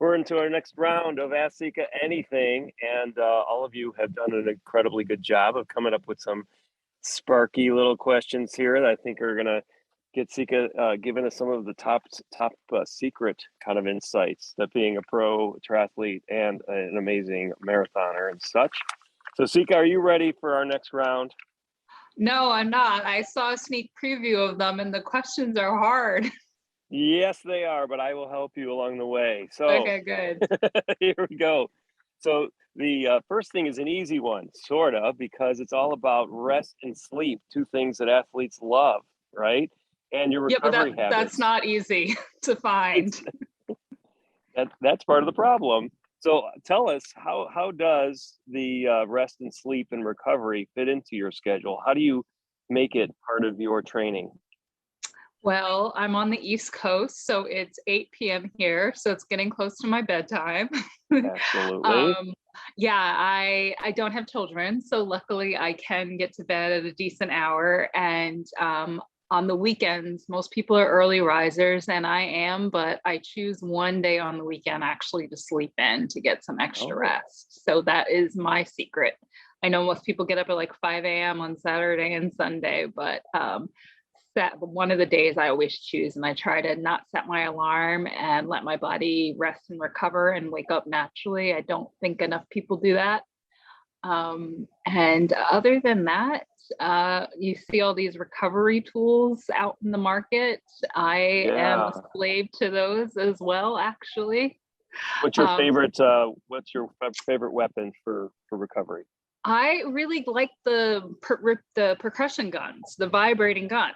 We're into our next round of Ask Sika Anything, and all of you have done an incredibly good job of coming up with some sparky little questions here that I think are going to get Sika giving us some of the top secret kind of insights that being a pro triathlete and an amazing marathoner and such. So Sika, are you ready for our next round? No, I'm not. I saw a sneak preview of them and the questions are hard. Yes, they are, but I will help you along the way. So Okay, good. here we go. So the first thing is an easy one, sort of, because it's all about rest and sleep, two things that athletes love, right? And your recovery but habits. That's not easy to find. That's part of the problem. So tell us, how does the rest and sleep and recovery fit into your schedule? How do you make it part of your training? Well, I'm on the East Coast, so it's 8 p.m. here, so it's getting close to my bedtime. Absolutely. Yeah, I don't have children, so luckily I can get to bed at a decent hour. And on the weekends, most people are early risers, and I am, but I choose one day on the weekend actually to sleep in to get some extra rest. So that is my secret. I know most people get up at like 5 a.m. on Saturday and Sunday, but that one of the days I always choose, and I try to not set my alarm and let my body rest and recover and wake up naturally. I don't think enough people do that. And other than that, you see all these recovery tools out in the market. I am a slave to those as well, actually. What's your favorite? What's your favorite weapon for recovery? I really like the percussion guns, the vibrating guns.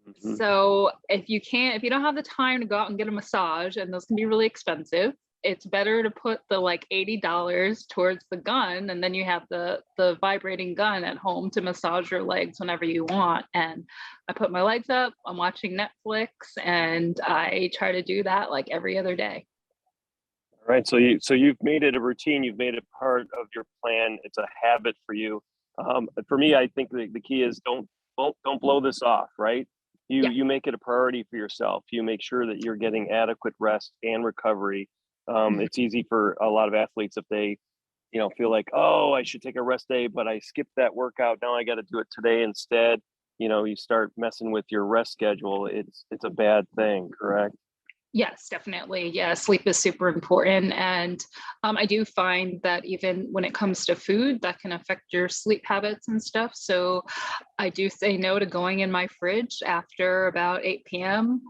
Mm-hmm. So if you don't have the time to go out and get a massage, and those can be really expensive, it's better to put the like $80 towards the gun, and then you have the vibrating gun at home to massage your legs whenever you want. And I put my legs up, I'm watching Netflix, and I try to do that like every other day. All right, so you've made it a routine, you've made it part of your plan. It's a habit for you. For me, I think the key is don't blow this off, right? You make it a priority for yourself. You make sure that you're getting adequate rest and recovery. It's easy for a lot of athletes if they, feel like, oh, I should take a rest day, but I skipped that workout. Now I got to do it today instead. You start messing with your rest schedule. It's a bad thing, correct? Yes, definitely. Yeah, sleep is super important. And I do find that even when it comes to food, that can affect your sleep habits and stuff. So I do say no to going in my fridge after about 8 p.m.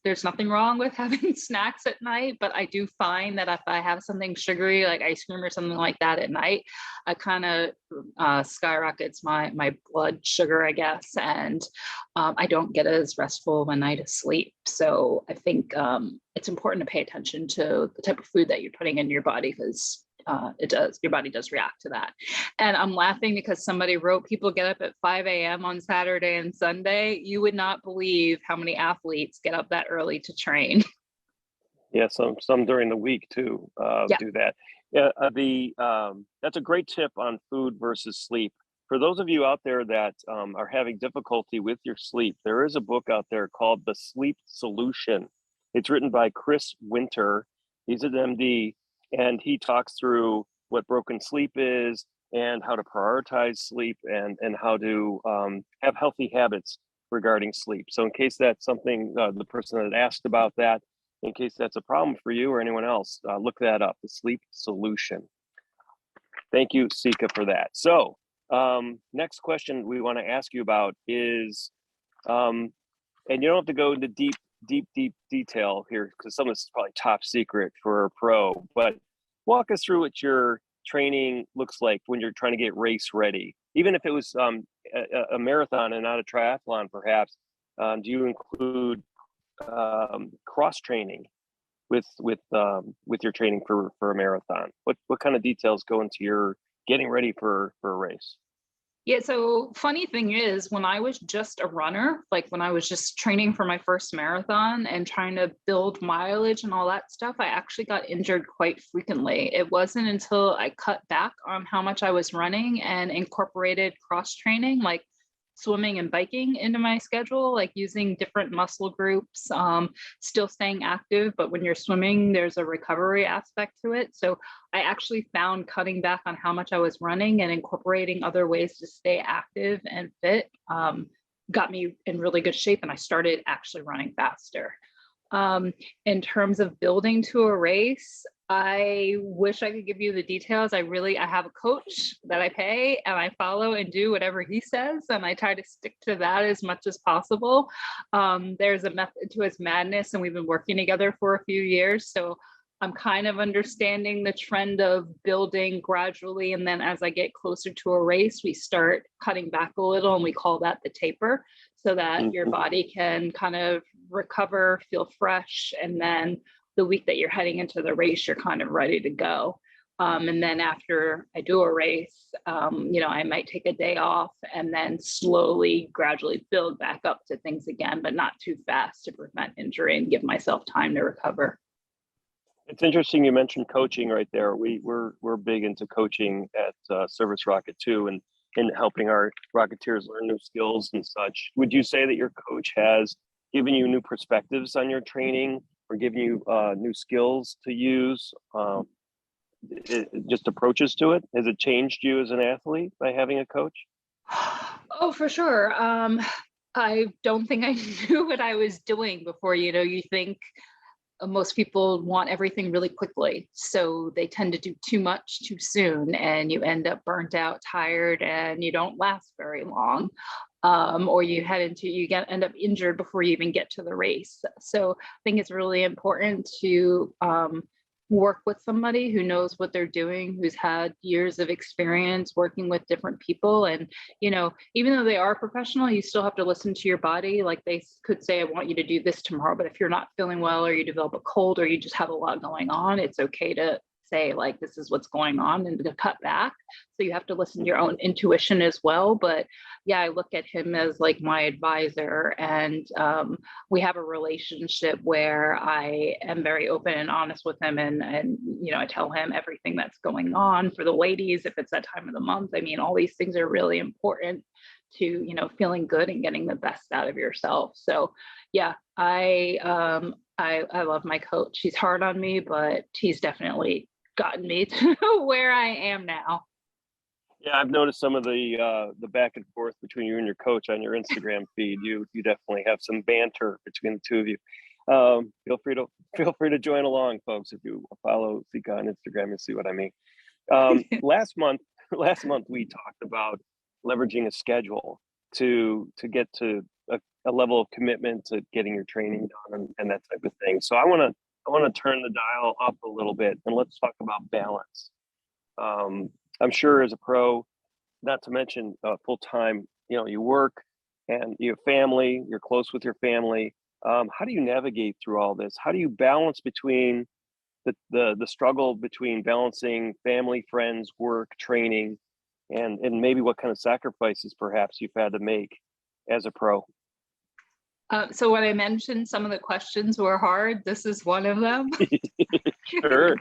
There's nothing wrong with having snacks at night, but I do find that if I have something sugary like ice cream or something like that at night, I kind of skyrockets my blood sugar, I guess, and I don't get as restful of a night of sleep. So I think it's important to pay attention to the type of food that you're putting in your body, because your body does react to that. And I'm laughing because somebody wrote people get up at 5 a.m. on Saturday and Sunday. You would not believe how many athletes get up that early to train. Yeah, some during the week too do that. Yeah, that's a great tip on food versus sleep. For those of you out there that are having difficulty with your sleep, there is a book out there called The Sleep Solution. It's written by Chris Winter. He's an MD, and he talks through what broken sleep is and how to prioritize sleep and how to have healthy habits regarding sleep. So in case that's something, the person that asked about that, in case that's a problem for you or anyone else, look that up, The Sleep Solution. Thank you, Sika, for that. So next question we want to ask you about is, and you don't have to go into deep detail here because some of this is probably top secret for a pro, but walk us through what your training looks like when you're trying to get race ready. Even if it was a marathon and not a triathlon, perhaps, do you include cross training with your training for a marathon? What kind of details go into your getting ready for a race? Yeah, so funny thing is, when I was just a runner, like when I was just training for my first marathon and trying to build mileage and all that stuff, I actually got injured quite frequently. It wasn't until I cut back on how much I was running and incorporated cross training, like swimming and biking into my schedule, like using different muscle groups, still staying active, but when you're swimming, there's a recovery aspect to it. So I actually found cutting back on how much I was running and incorporating other ways to stay active and fit got me in really good shape, and I started actually running faster. In terms of building to a race, I wish I could give you the details. I have a coach that I pay and I follow and do whatever he says. And I try to stick to that as much as possible. There's a method to his madness, and we've been working together for a few years. So I'm kind of understanding the trend of building gradually. And then as I get closer to a race, we start cutting back a little, and we call that the taper, so that your body can kind of recover, feel fresh. And then the week that you're heading into the race, you're kind of ready to go. And then after I do a race, I might take a day off and then slowly, gradually build back up to things again, but not too fast to prevent injury and give myself time to recover. It's interesting you mentioned coaching right there. We're big into coaching at ServiceRocket too, and in helping our Rocketeers learn new skills and such. Would you say that your coach has given you new perspectives on your training, or given you new skills to use, just approaches to it? Has it changed you as an athlete by having a coach? Oh, for sure. I don't think I knew what I was doing before. You think most people want everything really quickly, so they tend to do too much too soon, and you end up burnt out, tired, and you don't last very long. Or you end up injured before you even get to the race. So I think it's really important to work with somebody who knows what they're doing, who's had years of experience working with different people. And, even though they are professional, you still have to listen to your body. Like, they could say, I want you to do this tomorrow, but if you're not feeling well, or you develop a cold, or you just have a lot going on, it's okay to say, like, this is what's going on, and to cut back. So you have to listen to your own intuition as well. But yeah, I look at him as like my advisor, and we have a relationship where I am very open and honest with him, and I tell him everything that's going on. For the ladies, if it's that time of the month, I mean, all these things are really important to feeling good and getting the best out of yourself. So yeah, I love my coach. He's hard on me, but he's definitely gotten me to where I am now. Yeah, I've noticed some of the back and forth between you and your coach on your Instagram feed. You definitely have some banter between the two of you. Feel free to join along, folks, if you follow Sika on Instagram and see what I mean. Last month we talked about leveraging a schedule to get to a level of commitment to getting your training done and that type of thing. So I want to turn the dial up a little bit, and let's talk about balance. I'm sure as a pro, not to mention full time, you work and you have family, you're close with your family. How do you navigate through all this? How do you balance between the struggle between balancing family, friends, work, training, and maybe what kind of sacrifices perhaps you've had to make as a pro? So when I mentioned some of the questions were hard, this is one of them. Sure.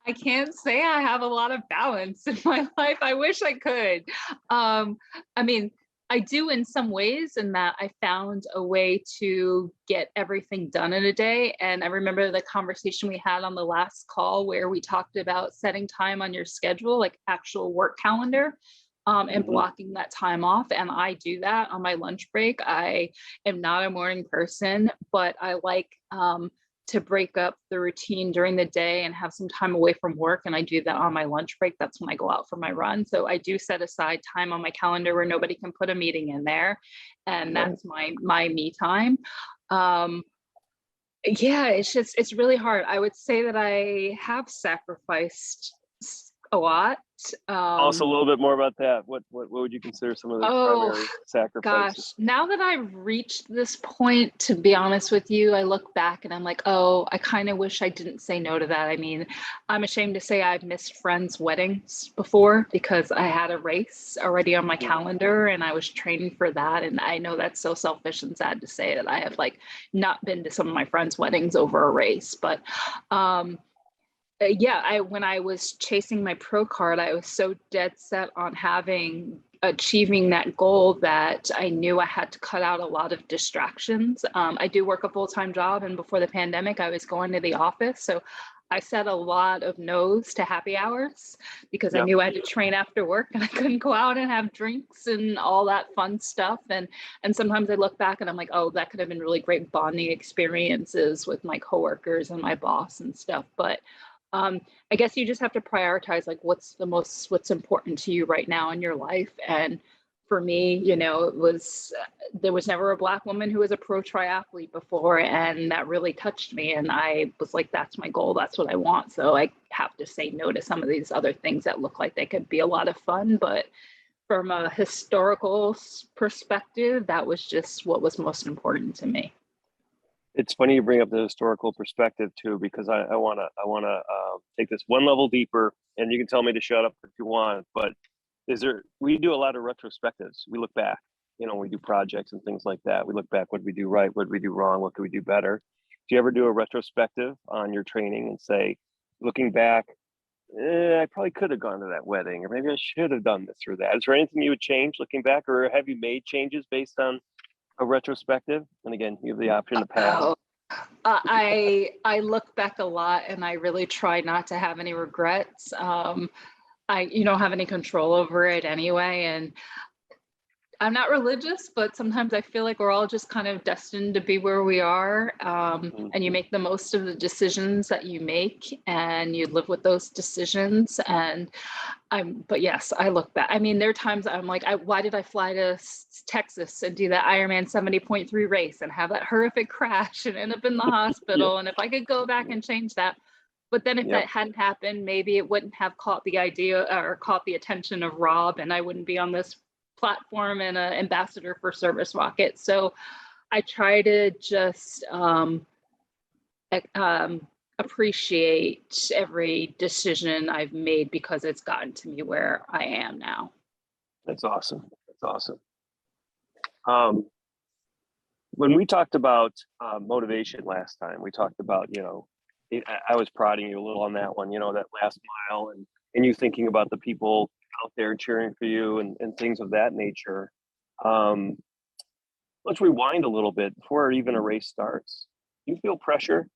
I can't say I have a lot of balance in my life. I wish I could. I mean, I do in some ways, in that I found a way to get everything done in a day. And I remember the conversation we had on the last call where we talked about setting time on your schedule, like actual work calendar, and blocking that time off. And I do that on my lunch break. I am not a morning person, but I like to break up the routine during the day and have some time away from work. And I do that on my lunch break. That's when I go out for my run. So I do set aside time on my calendar where nobody can put a meeting in there. And that's my me time. Yeah, it's really hard. I would say that I have sacrificed a lot. Also, a little bit more about that. What would you consider some of the primary sacrifices? Gosh, now that I've reached this point, to be honest with you, I look back and I'm like, oh, I kind of wish I didn't say no to that. I mean, I'm ashamed to say I've missed friends' weddings before because I had a race already on my calendar and I was training for that. And I know that's so selfish and sad to say that I have like not been to some of my friends' weddings over a race, but when I was chasing my pro card, I was so dead set on having achieving that goal that I knew I had to cut out a lot of distractions. I do work a full-time job, and before the pandemic, I was going to the office. So I said a lot of no's to happy hours because I Yep. knew I had to train after work and I couldn't go out and have drinks and all that fun stuff. And sometimes I look back and I'm like, oh, that could have been really great bonding experiences with my coworkers and my boss and stuff. But I guess you just have to prioritize like what's important to you right now in your life. And for me, it was there was never a Black woman who was a pro triathlete before, and that really touched me. And I was like, that's my goal. That's what I want. So I have to say no to some of these other things that look like they could be a lot of fun, but from a historical perspective, that was just what was most important to me. It's funny you bring up the historical perspective too, because I want to take this one level deeper, and you can tell me to shut up if you want. But we do a lot of retrospectives. We look back, we do projects and things like that. We look back, what did we do right? What did we do wrong? What could we do better? Do you ever do a retrospective on your training and say, looking back, I probably could have gone to that wedding, or maybe I should have done this or that? Is there anything you would change looking back, or have you made changes based on a retrospective? And again, you have the option to pass. Oh, I look back a lot, and I really try not to have any regrets. You don't have any control over it anyway, and I'm not religious, but sometimes I feel like we're all just kind of destined to be where we are. And you make the most of the decisions that you make, and you live with those decisions. But yes, I look back. I mean, there are times I'm like, why did I fly to Texas and do that Ironman 70.3 race and have that horrific crash and end up in the hospital? Yep. And if I could go back and change that. But then if that hadn't happened, maybe it wouldn't have caught the idea or caught the attention of Rob, and I wouldn't be on this platform and an ambassador for ServiceRocket. So I try to just appreciate every decision I've made because it's gotten to me where I am now. That's awesome. That's awesome. When we talked about motivation last time, we talked about, I was prodding you a little on that one, that last mile, and you thinking about the people out there cheering for you and things of that nature. Let's rewind a little bit before even a race starts. You feel pressure?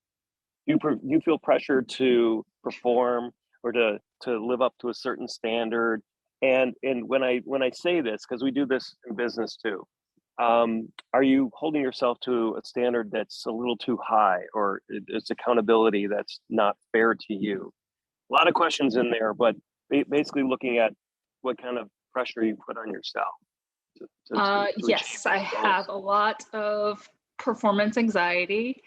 You feel pressure to perform or to live up to a certain standard? And when I say this, because we do this in business too, are you holding yourself to a standard that's a little too high, or it's accountability that's not fair to you? A lot of questions in there, but basically looking at what kind of pressure you put on yourself. Yes, I have a lot of performance anxiety.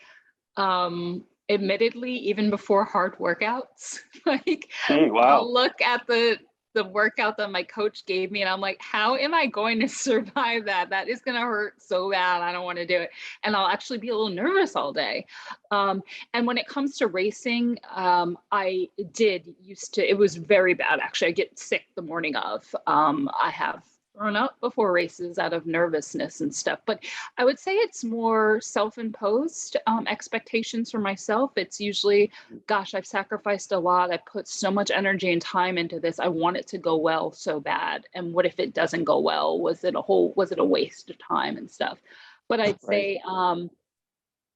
Admittedly, even before hard workouts, like wow. I'll look at the workout that my coach gave me, and I'm like, how am I going to survive that? That is going to hurt so bad. I don't want to do it. And I'll actually be a little nervous all day. And when it comes to racing, I it was very bad. Actually, I get sick the morning of. I have thrown up before races out of nervousness and stuff. But I would say it's more self-imposed expectations for myself. It's usually, gosh, I've sacrificed a lot. I put so much energy and time into this. I want it to go well so bad. And what if it doesn't go well? Was it a waste of time and stuff? But I'd say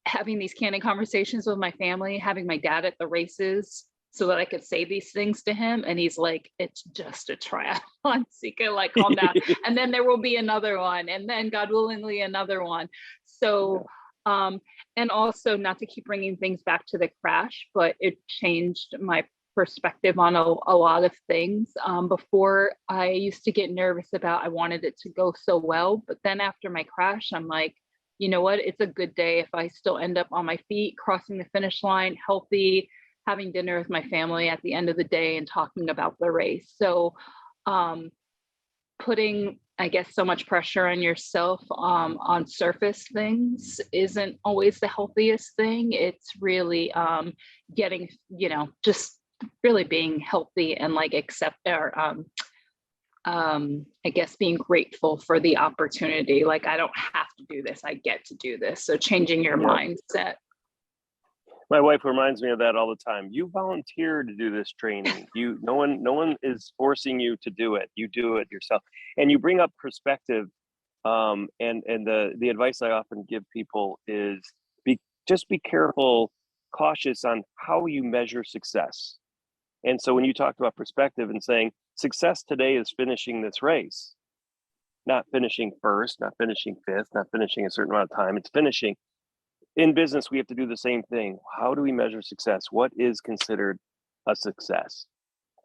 having these candid conversations with my family, having my dad at the races, so that I could say these things to him. And he's like, it's just a triathlon, Sika, like, calm down. And then there will be another one. And then God willingly, another one. So, and also not to keep bringing things back to the crash, but it changed my perspective on a lot of things. Before, I used to get nervous about, I wanted it to go so well. But then after my crash, I'm like, you know what? It's a good day if I still end up on my feet, crossing the finish line, healthy, having dinner with my family at the end of the day and talking about the race. So putting, I guess, so much pressure on yourself on surface things isn't always the healthiest thing. It's really getting, just really being healthy and like I guess being grateful for the opportunity. Like, I don't have to do this, I get to do this. So changing your mindset. My wife reminds me of that all the time. You volunteer to do this training. No one is forcing you to do it. You do it yourself. And you bring up perspective. And the advice I often give people is just be careful, cautious on how you measure success. And so when you talked about perspective and saying success today is finishing this race, not finishing first, not finishing fifth, not finishing a certain amount of time, it's finishing. In business, we have to do the same thing. How do we measure success? What is considered a success?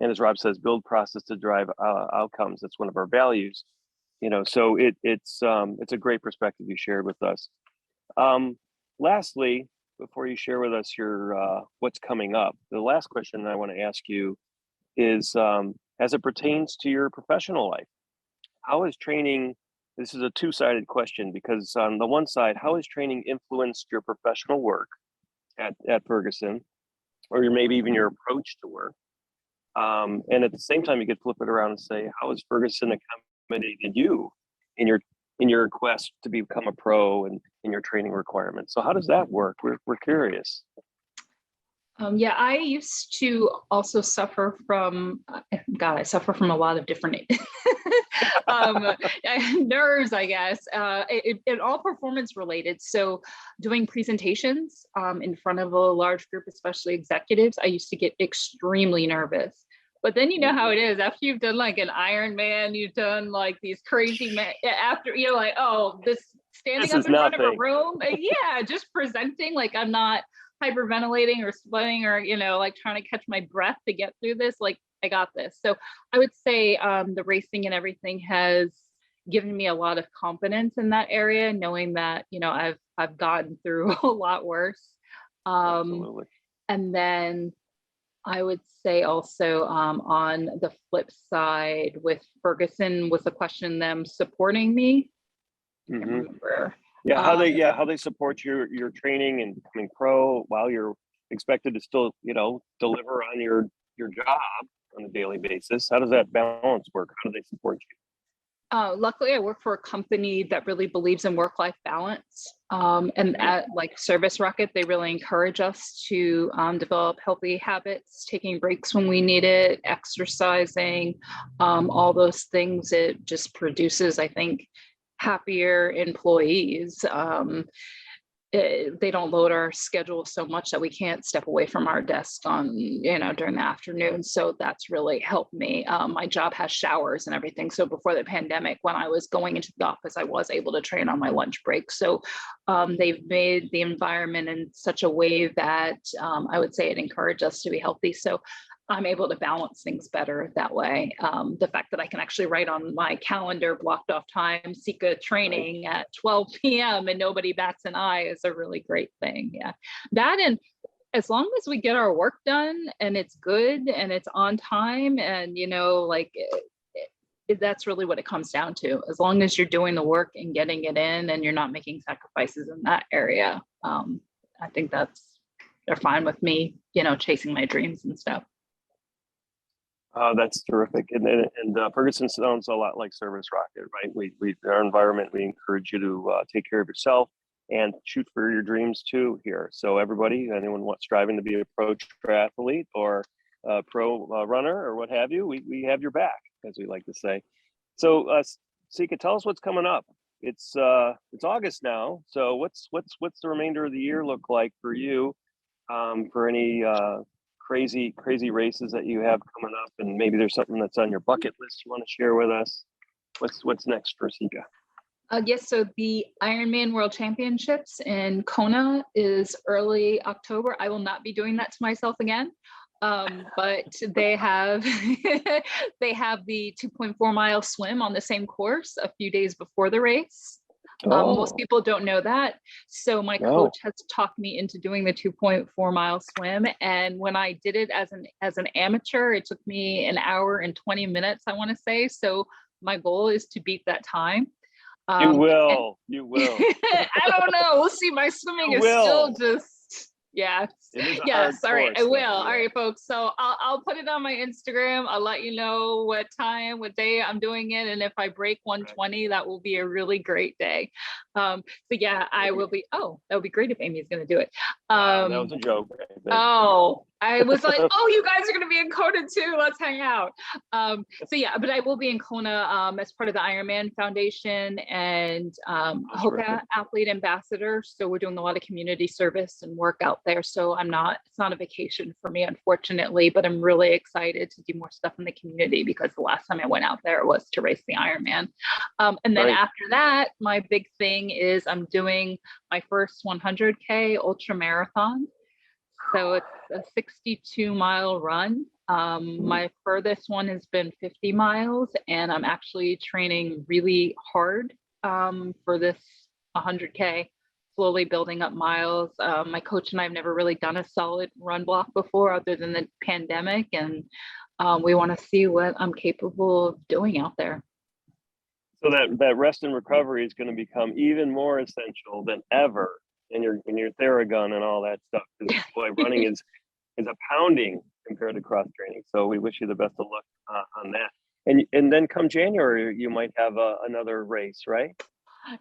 And as Rob says, build process to drive outcomes. That's one of our values. So it's a great perspective you shared with us. Lastly, before you share with us your what's coming up, the last question I want to ask you is, as it pertains to your professional life, how is training? This is a two-sided question, because on the one side, how has training influenced your professional work at Ferguson, or maybe even your approach to work? And at the same time, you could flip it around and say, how has Ferguson accommodated you in your quest to become a pro and in your training requirements? So how does that work? We're curious. Yeah, I used to also suffer from, I suffer from a lot of different nerves, I guess. It all performance related. So doing presentations in front of a large group, especially executives, I used to get extremely nervous. But then you know how it is. After you've done like an Ironman, you've done like these crazy, after you're like, oh, this standing up in front of a room. Yeah, just presenting, like I'm not hyperventilating or sweating or, like trying to catch my breath to get through this. Like I got this. So I would say the racing and everything has given me a lot of confidence in that area, knowing that, I've gotten through a lot worse. Absolutely. And then I would say also on the flip side with Ferguson, was the question them supporting me? I can't remember. Yeah, how they support your training and becoming pro while you're expected to still, deliver on your job on a daily basis. How does that balance work? How do they support you? Luckily, I work for a company that really believes in work-life balance. And at like ServiceRocket, they really encourage us to develop healthy habits, taking breaks when we need it, exercising, all those things. It just produces, I think, happier employees. They don't load our schedule so much that we can't step away from our desk on, during the afternoon. So that's really helped me. My job has showers and everything. So before the pandemic, when I was going into the office, I was able to train on my lunch break. So they've made the environment in such a way that I would say it encouraged us to be healthy. So I'm able to balance things better that way. The fact that I can actually write on my calendar blocked off time, Sika training at 12 p.m. and nobody bats an eye is a really great thing. Yeah, that, and as long as we get our work done and it's good and it's on time and, that's really what it comes down to. As long as you're doing the work and getting it in and you're not making sacrifices in that area, I think they're fine with me, chasing my dreams and stuff. That's terrific. And Ferguson sounds a lot like ServiceRocket, right? We our environment, we encourage you to take care of yourself and shoot for your dreams too here. So everybody, anyone striving to be a pro triathlete or a pro runner or what have you, we have your back, as we like to say. So Sika, tell us what's coming up. It's August now. So what's the remainder of the year look like for you? For any crazy races that you have coming up, and maybe there's something that's on your bucket list you want to share with us. What's next for Sika? Yes, so the Ironman World Championships in Kona is early October. I will not be doing that to myself again, but they have they have the 2.4 mile swim on the same course a few days before the race. Most people don't know that. So my coach has talked me into doing the 2.4 mile swim. And when I did it as an amateur, it took me an hour and 20 minutes, I want to say. So my goal is to beat that time. You will. I don't know. We'll see. My swimming is still just Yes. It is a hard Yes. All right. I course, will. though, All yeah. right, folks. So I'll put it on my Instagram. I'll let you know what time, what day I'm doing it. And if I break 120, that will be a really great day. So yeah, I will be. Oh, that would be great if Amy's going to do it. That was a joke. Oh, I was like, oh, you guys are going to be in Kona too. Let's hang out. So yeah, but I will be in Kona as part of the Ironman Foundation and Hoka Athlete Ambassador. So we're doing a lot of community service and work out there. So it's not a vacation for me, unfortunately, but I'm really excited to do more stuff in the community because the last time I went out there was to race the Ironman. And then after that, my big thing is I'm doing my first 100K ultra marathon. So it's a 62-mile run. My furthest one has been 50 miles, and I'm actually training really hard for this 100K, slowly building up miles. My coach and I have never really done a solid run block before other than the pandemic, and we want to see what I'm capable of doing out there. So that rest and recovery is going to become even more essential than ever in your Theragun and all that stuff. Because boy, running is a pounding compared to cross training. So we wish you the best of luck on that. And then come January, you might have another race, right?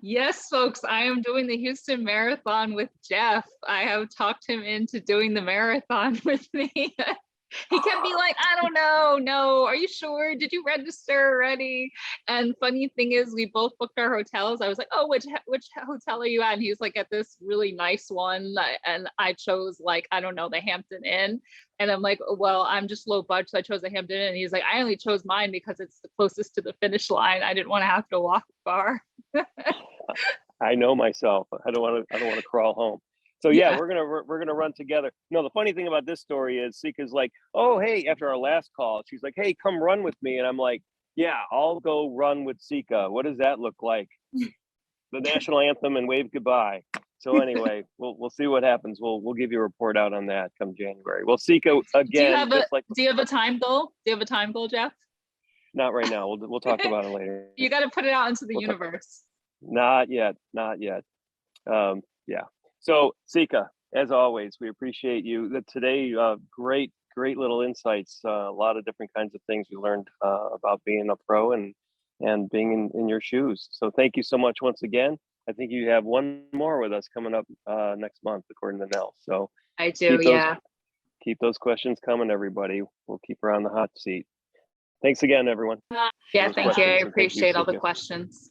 Yes, folks, I am doing the Houston Marathon with Jeff. I have talked him into doing the marathon with me. He kept being like, I don't know. No, are you sure? Did you register already? And funny thing is, we both booked our hotels. I was like, oh, which hotel are you at? And he was like, at this really nice one. And I chose like, I don't know, the Hampton Inn. And I'm like, well, I'm just low budget. So I chose the Hampton Inn. And he's like, I only chose mine because it's the closest to the finish line. I didn't want to have to walk far. I know myself. I don't want to crawl home. So yeah, we're gonna run together. No, the funny thing about this story is Sika's like, oh hey, after our last call, she's like, hey, come run with me, and I'm like, yeah, I'll go run with Sika. What does that look like? The national anthem and wave goodbye. So anyway, we'll see what happens. We'll give you a report out on that come January. Well, Sika again. Do you have a time goal? Do you have a time goal, Jeff? Not right now. We'll talk about it later. You got to put it out into the universe. Not yet. Yeah. So Sika, as always, we appreciate you. Today, great little insights. A lot of different kinds of things we learned about being a pro and being in your shoes. So thank you so much once again. I think you have one more with us coming up next month, according to Nell. So I do, keep those questions coming, everybody. We'll keep her on the hot seat. Thanks again, everyone. Yeah, thank you. I appreciate all the questions.